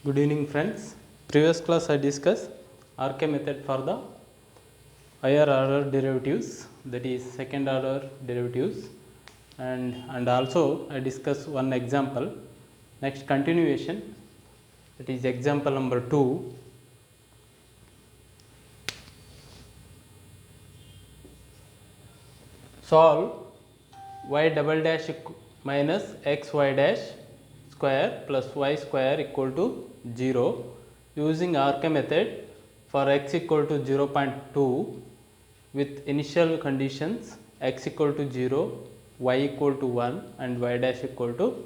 Good evening friends. Previous class I discussed RK method for the higher order derivatives, that is second order derivatives, and also I discussed one example. Next continuation, that is example number 2. Solve y double dash minus xy dash square plus y square equal to 0 using RK method for x equal to 0.2 with initial conditions x equal to 0, y equal to 1 and y dash equal to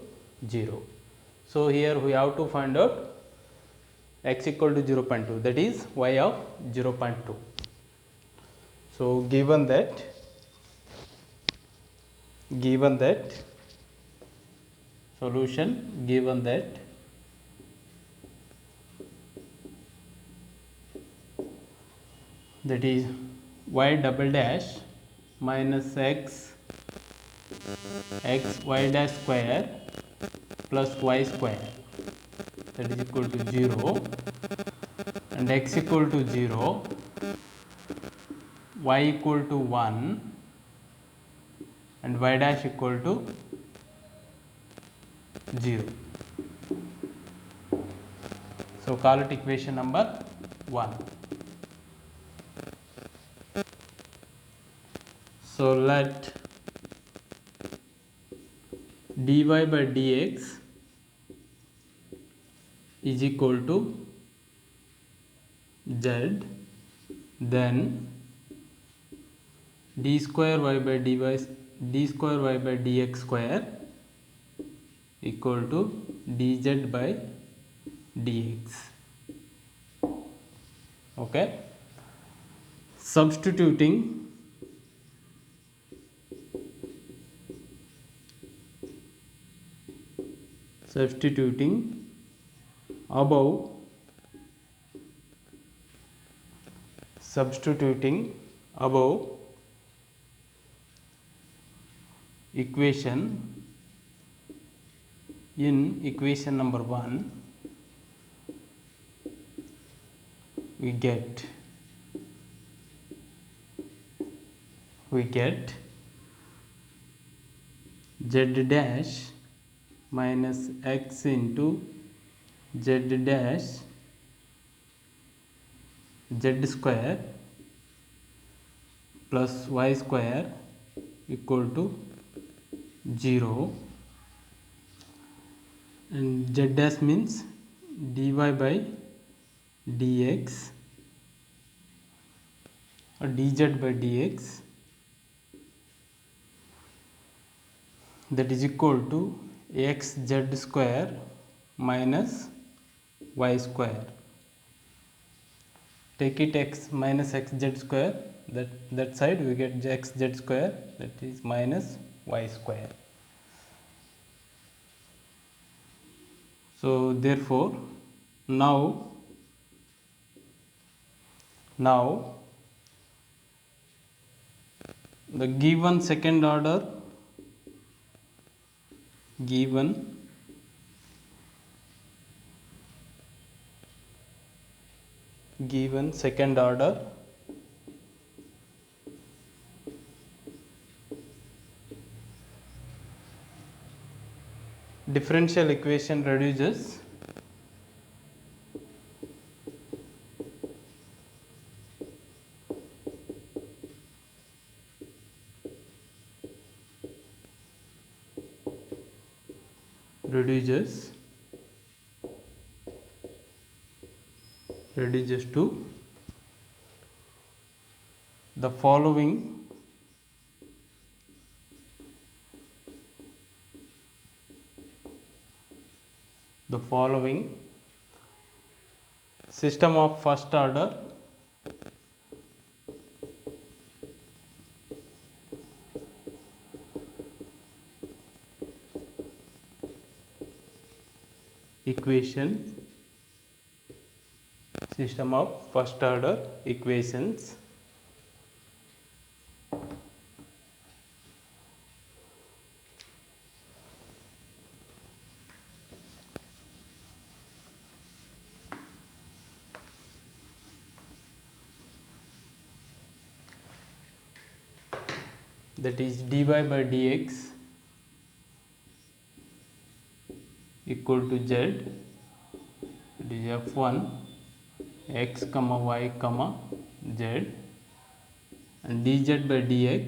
0. So, here we have to find out x equal to 0.2, that is y of 0.2. So, given that solution, given that is y double dash minus x y dash square plus y square, that is equal to 0, and x equal to 0, y equal to 1 and y dash equal to 0. So, call it equation number 1. So, let dy by dx is equal to z, then d square y by dx square equal to dz by dx. Okay. Substituting above equation in equation number 1, we get z dash minus x into z dash z square plus y square equal to 0, and z dash means dy by dx or dz by dx, that is equal to xz square minus y square. Take it x minus xz square, that side we get xz square, that is minus y square. So, therefore, now the given second order differential equation reduces to the following system of first order equations. that is dy by dx equal to z, it is f1 x comma y comma z, and dz by dx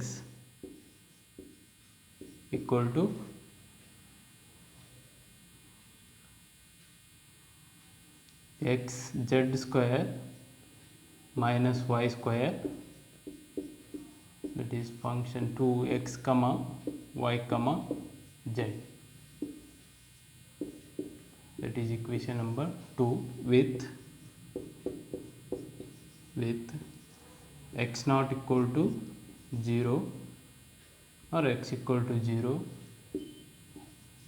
equal to x z square minus y square, that is function 2x comma y comma z, that is equation number 2 with x naught equal to 0 or x equal to 0,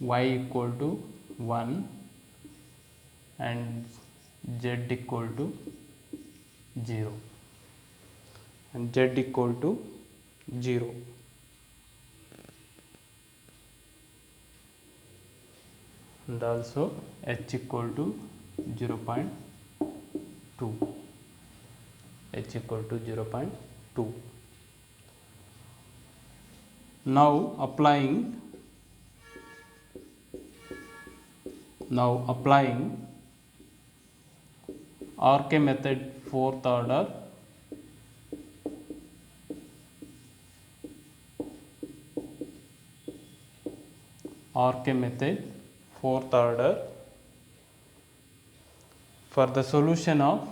y equal to 1 and z equal to 0 and z equal to 0. And also h equal to 0.2, h equal to 0.2. Now applying RK method fourth order, RK method fourth order for the solution of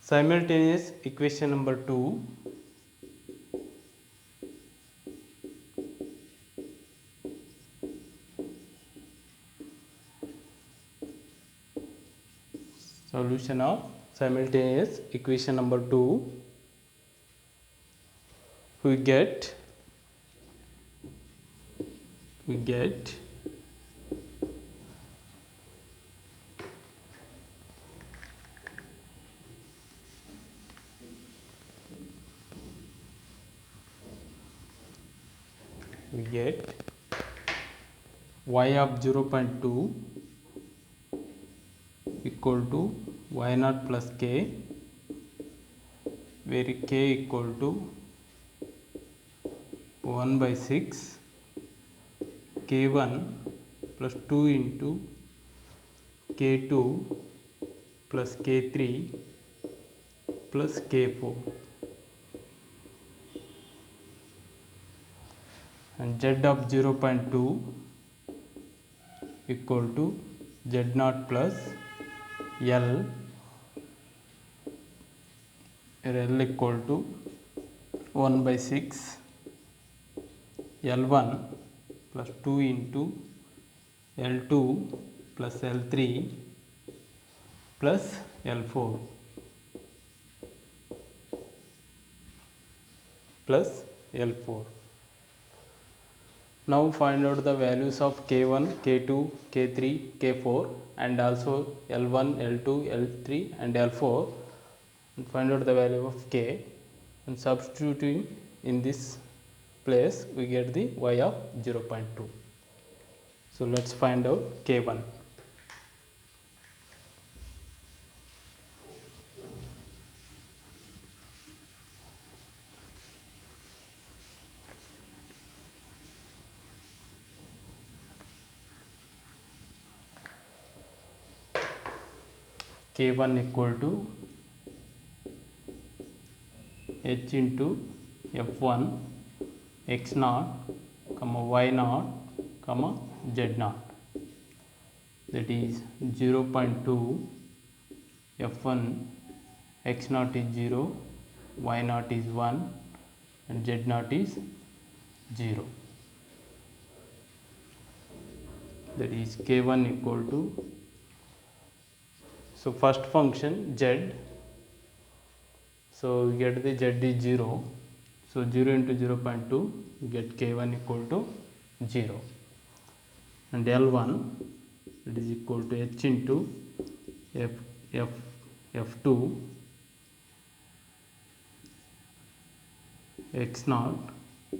simultaneous equation number 2, solution of simultaneous equation number 2, we get y of 0.2 equal to y naught plus k, where k equal to 1 by 6 k1 plus 2 into k2 plus k3 plus k4, and z of 0.2 equal to z naught plus L, where L equal to 1 by 6 L1 plus 2 into L2 plus L3 plus L4 plus L4. Now find out the values of K1, K2, K3, K4 and also L1, L2, L3 and L4, and find out the value of K, and substituting in this place we get the y of 0.2. So let's find out K1. K1 equal to h into f1 x naught comma y naught comma z naught, that is 0.2 f1 x naught is 0, y naught is 1 and z naught is 0, that is K1 equal to, so first function z, so we get the z is 0, so 0 into 0.2 we get K1 equal to 0, and L1 it is equal to h into f2 x naught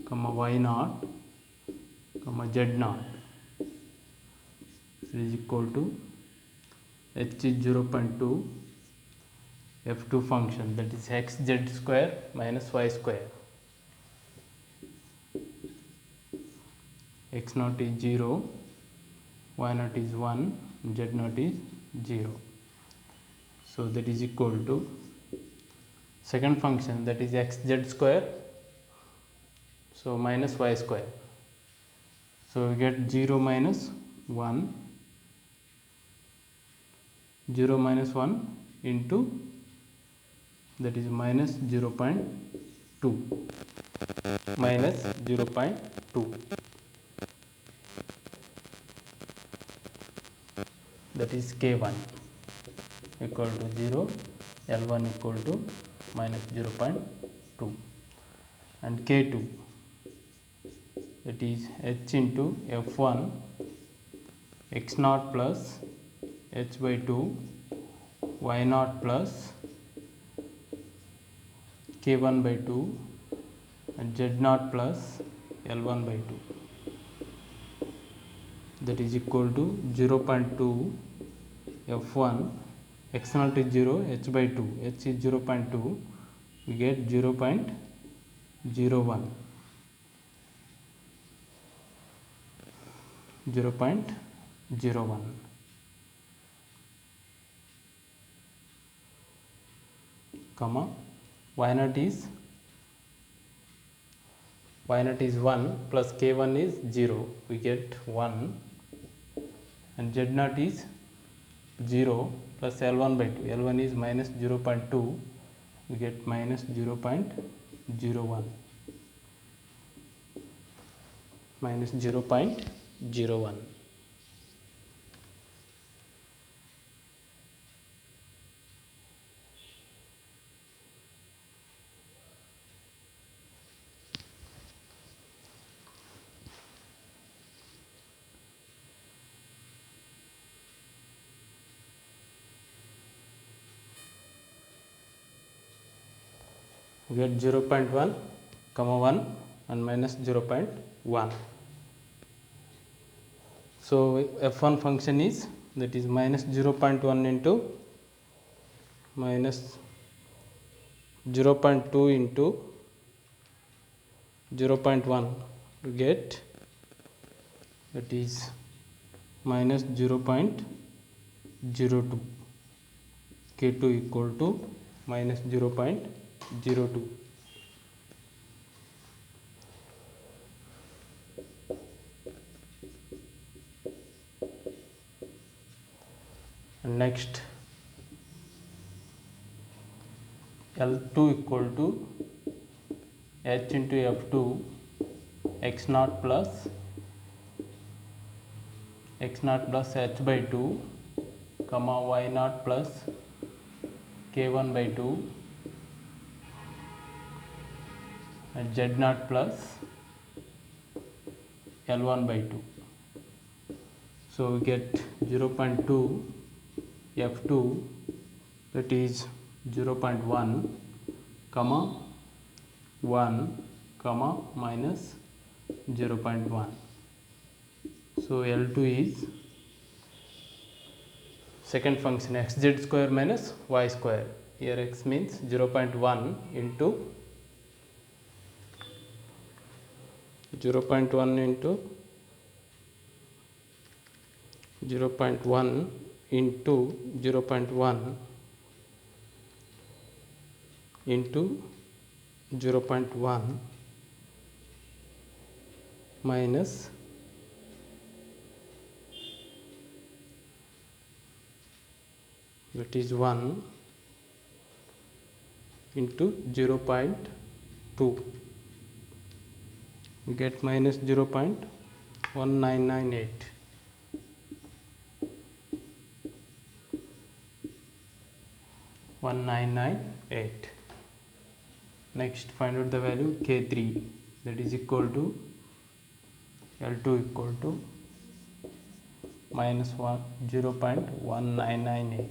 comma y naught comma z naught, it is equal to h is 0.2, f2 function, that is xz square minus y square. x naught is 0, y naught is 1, z naught is 0. So that is equal to second function, that is xz square, so minus y square. So we get 0 minus 1, 0 minus 1 into, that is minus 0.2, minus 0.2, that is k1 equal to 0, L1 equal to minus 0.2, and k2, that is h into f1 x naught plus h by 2 y naught plus k1 by 2 and z naught plus L1 by 2, that is equal to 0.2 f1 x naught is 0, h by 2, h is 0.2, we get 0.01, 0.01, comma y naught is 1 plus k1 is 0, we get 1, and z naught is 0 plus L1 by 2, L1 is minus 0.2, we get minus 0.01, minus 0.01. We get 0.1, comma 1 and minus 0.1. So f1 function is, that is minus 0.1 into minus 0.2 into 0.1, we get, that is minus 0.02, k2 equal to minus 0.02. And next, L2 equal to h into f2 x naught plus h by 2, comma y naught plus k1 by 2 and z naught plus L1 by 2. So we get 0.2 f2, that is 0.1, comma 1, comma minus 0.1. So L2 is second function xz square minus y square. Here x means 0.1 into 0.1 into 0.1 into 0.1 into 0.1 minus that is 1 into 0.2, we get minus 0.1998. Next, find out the value k3, that is equal to L2 equal to minus 0.1998.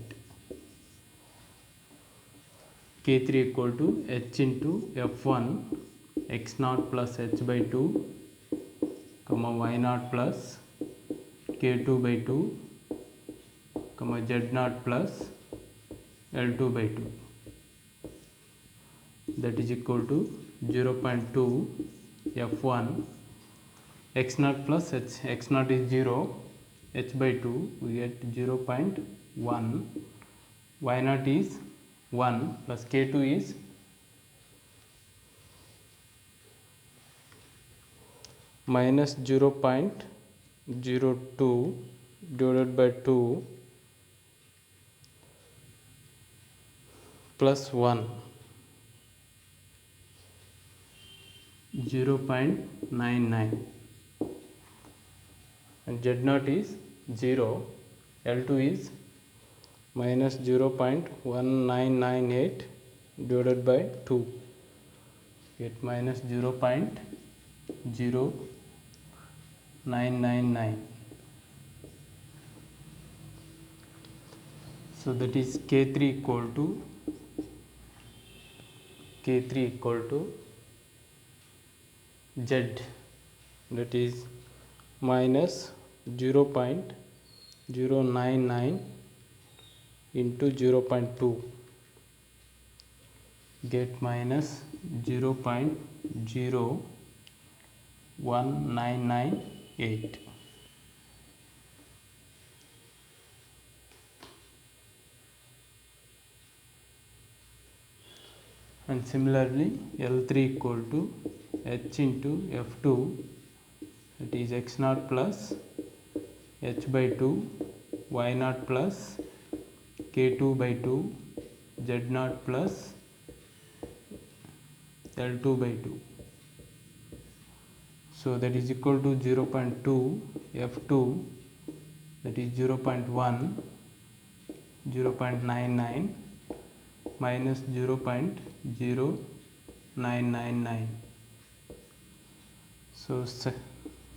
k3 equal to h into f1 x naught plus h by 2, comma y naught plus k2 by 2 comma z naught plus L2 by 2, that is equal to 0.2 f1 x naught plus x naught is 0, h by 2 we get 0.1, y naught is 1 plus k2 is minus 0.02 divided by 2 plus 1, 0.99, and z naught is 0, L2 is minus 0.1998 divided by 2, get minus 0.0999. So that is K3 equal to Z, that is minus 0.099 into 0.2, get minus 0.01998. And similarly L3 equal to h into f2, that is x naught plus h by 2, y naught plus k2 by 2, z naught plus L2 by 2. So that is equal to 0.2 f2, that is 0.1, 0.99 minus 0.0999. So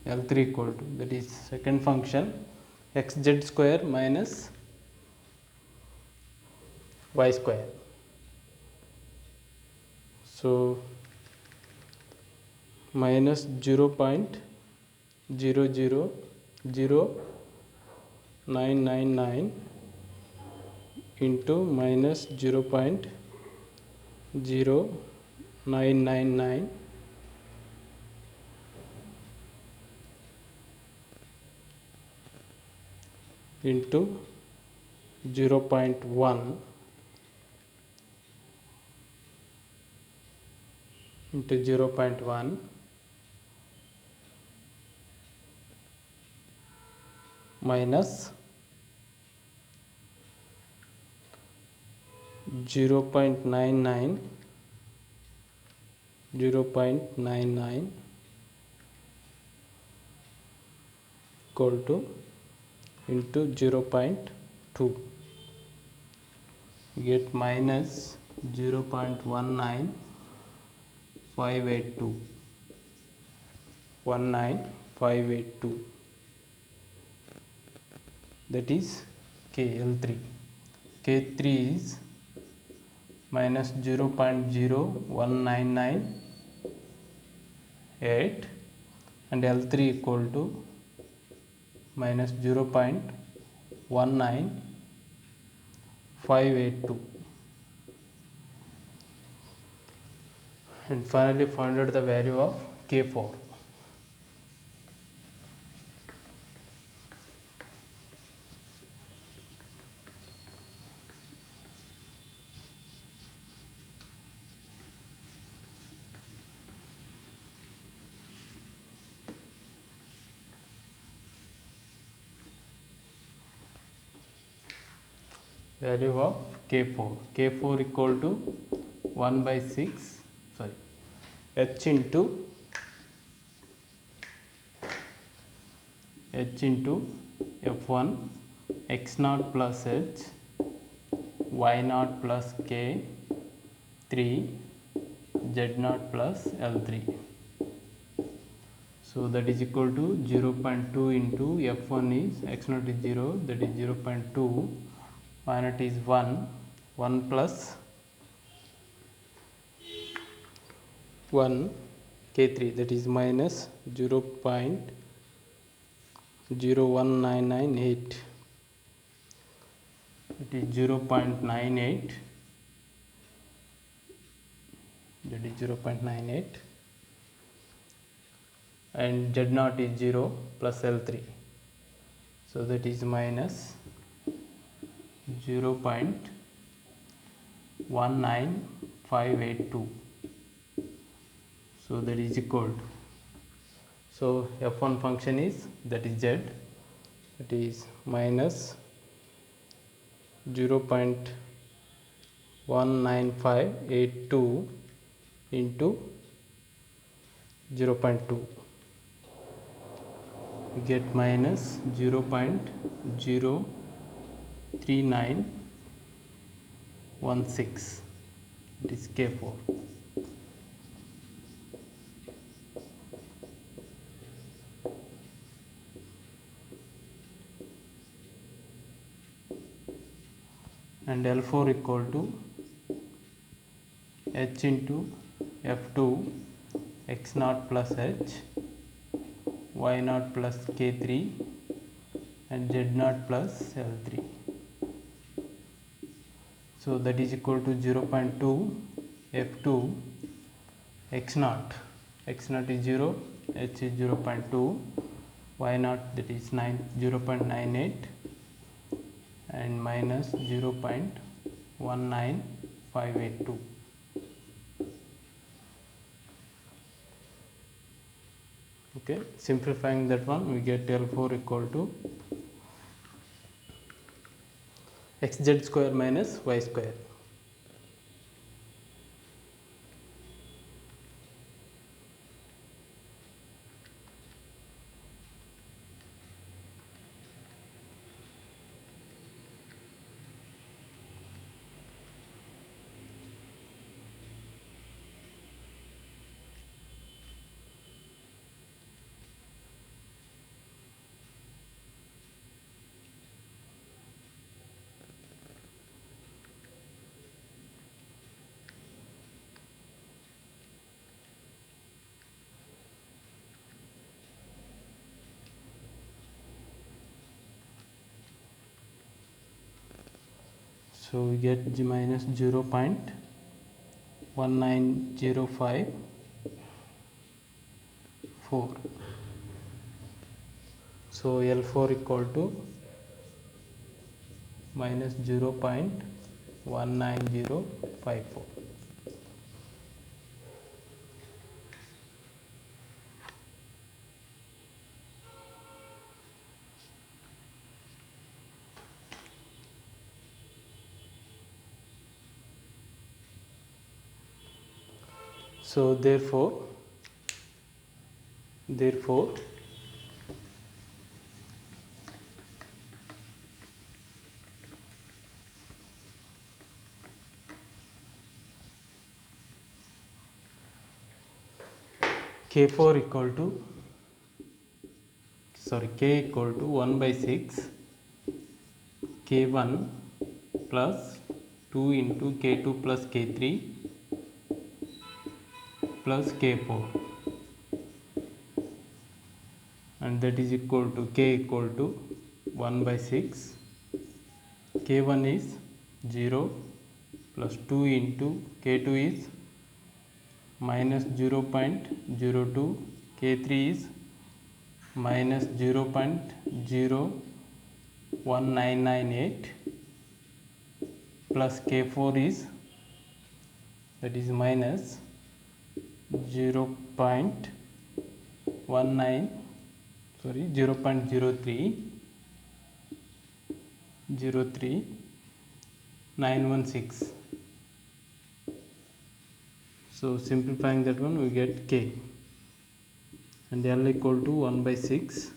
L3 equal to, that is second function, xz square minus y square. So minus 0.000999 into minus 0.0999 into 0.1 into 0.1 minus 0.99 equal to into 0.2, get minus 0.19582, 19582, that is KL3. K3 is minus 0.01998 and L3 equal to minus 0.19582, and finally find out the value of K4. Value of K4. K4 equal to 1 by 6, sorry, h into f1 x naught plus h, y naught plus k, 3 z naught plus L3. So that is equal to 0.2 into f1 is x naught is 0, that is 0.2, y naught is 1, 1 plus 1 k3, that is minus 0.01998, it is 0.98, that is 0.98, and Z naught is 0 plus L3, so that is minus 0.19582, so that is equal to, so f1 function is, that is Z, that is minus 0.19582 into 0.2, we get minus 0.03916, it is K4. And L4 equal to H into F2 x naught plus H, y naught plus K3, and Z naught plus L3. So that is equal to 0.2 F2 x naught is 0, H is 0.2, y naught, that is 0.98, and minus 0.19582. Okay, simplifying that one, we get L4 equal to xz square minus y square. So we get minus 0.19054. So L4 equal to minus 0.19054. So therefore K4 equal to, K equal to 1 by 6 K1 plus 2 into K2 plus K3 plus K4, and that is equal to K equal to 1 by 6, K1 is 0 plus 2 into K2 is minus 0.02, K3 is minus 0.01998 plus K4 is, that is minus 0.916. So simplifying that one, we get K, and L equal to 1 by 6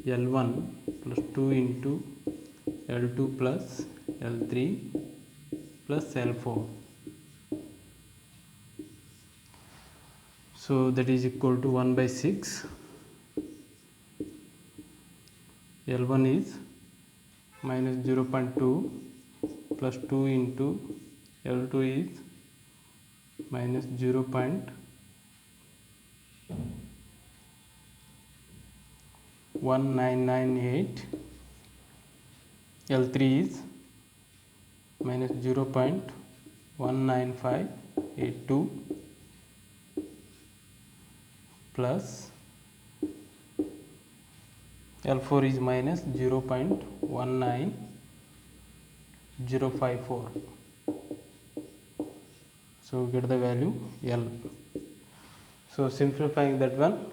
L1 plus 2 into L2 plus L3 plus L4. So that is equal to 1 by 6 L1 is minus 0.2 plus 2 into L2 is minus 0.1998 L3 is minus 0.19582 plus L4 is minus 0.19054. So we get the value L. So simplifying that one,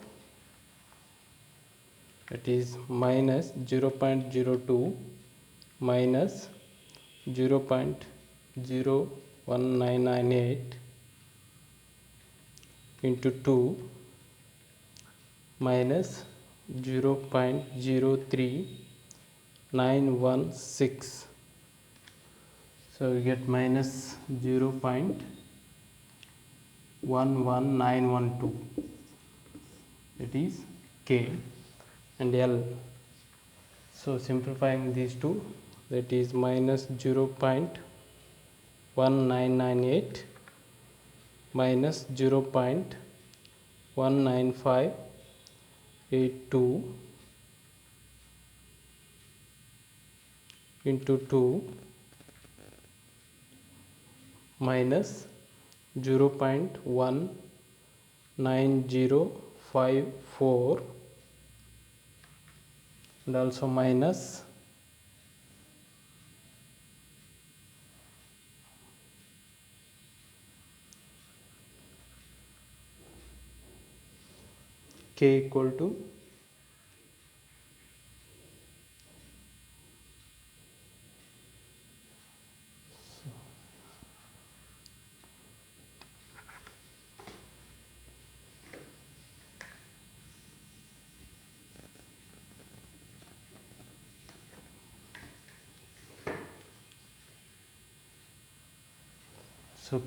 it is minus 0.02 minus 0.01998 into 2 minus 0.03916. So we get minus 0.11912. It is K and L. So simplifying these two, that is minus 0.1998 minus 0.19582 into 2 minus 0.19054 and also minus K equal to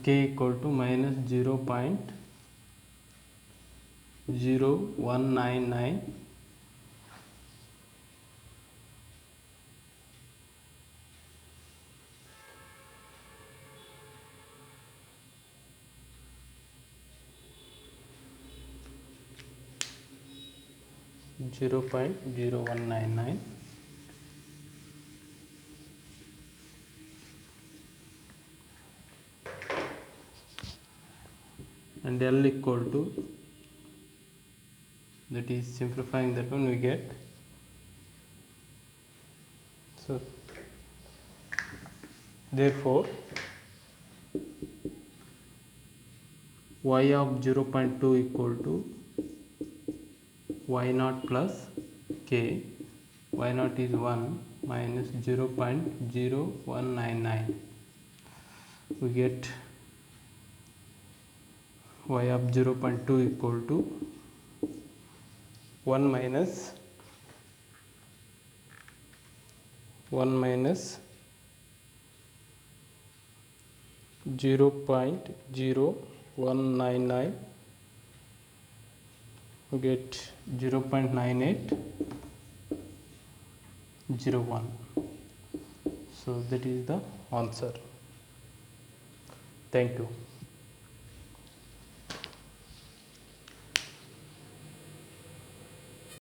K equal to minus 0.0199 0.0199 and L equal to, that is simplifying that one, we get, so therefore y of 0.2 equal to y naught plus k. Y naught is 1 minus 0.0199. We get y of 0.2 equal to 1 minus 0.0199, we get 0.9801. So that is the answer. Thank you.